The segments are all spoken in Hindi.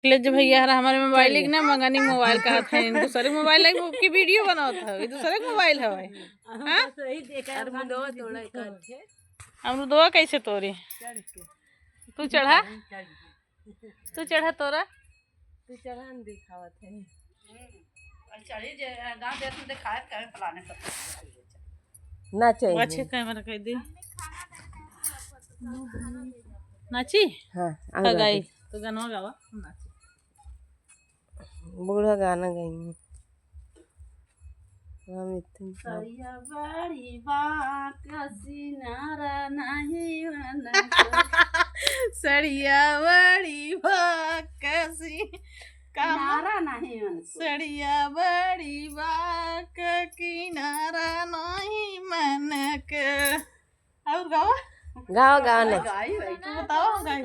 ले जो भैया हमारे मोबाइल एक ना मंगानी मोबाइल का था दूसरे मोबाइल की वीडियो बनाओ था दूसरे मोबाइल है अमरुदवा कैसे तोड़े तू चढ़ा तोरा तू चढ़ा दिखावत है ना चाहिए अच्छे कैमरा कह दी नाची हाँ गाई तो गाना गावा नाची बूढ़ा गाना गाएंगे हम सरिया बड़ी बात सिनारा नहीं सरिया बड़ी बात किनारा नहीं सरिया बड़ी बात किनारा नहीं मन के और गाओ गाओ गाओ तू बताओ गाई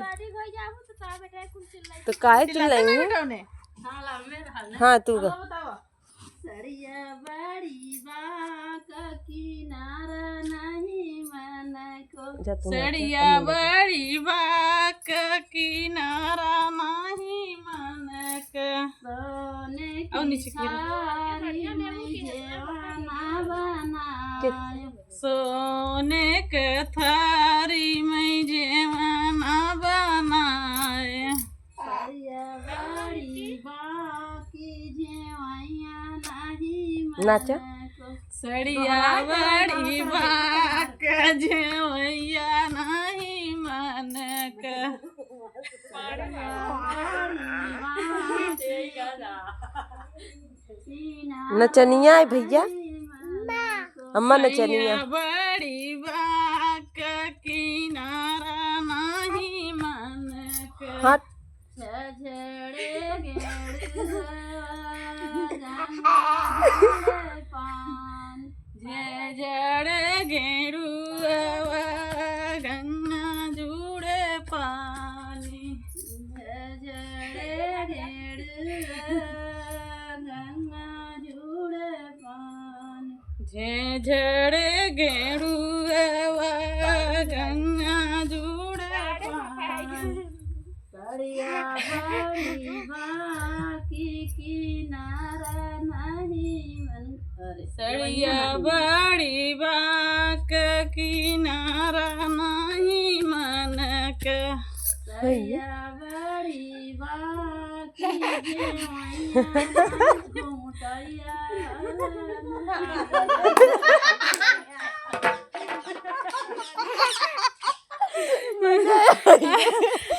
तो काहे चिल्लाएंगे हाँ तू गा सरिया बड़ी बात किनारा नहीं मन को सरिया बड़ी बात किनारा नहीं मन के सोने के थारी में जेवाना बनाए नाचा सड़िया बड़ी बाक जेवैया नहीं मन के नचनिया है भैया अम्मा नचनिया बड़ी बाक किनारा नहीं मन के हाँ जड़ गेड़ू गंगा जुड़े पानी गंगा जुड़े पानी झड़े गेड़ू गंगा जुड़े पानी सरिया बड़ी बाकी किनारा नहीं मन सरिया बड़ी बाक किनारा नहीं मन के सरिया बड़ी बाकी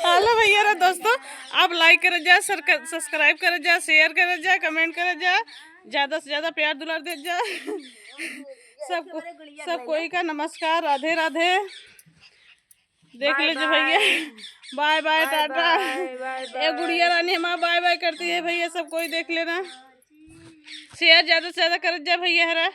हेलो भैया दोस्तों आप लाइक कर जा सब्सक्राइब कर जा शेयर कर जा कमेंट कर जा ज़्यादा से ज़्यादा प्यार दुलार दे जा सब कोई का नमस्कार राधे राधे देख लीजिए भैया बाय बाय टाटा ये गुड़िया रानी हमारा बाय बाय करती है भैया सब कोई देख लेना शेयर ज़्यादा से ज़्यादा कर जा भैया हरा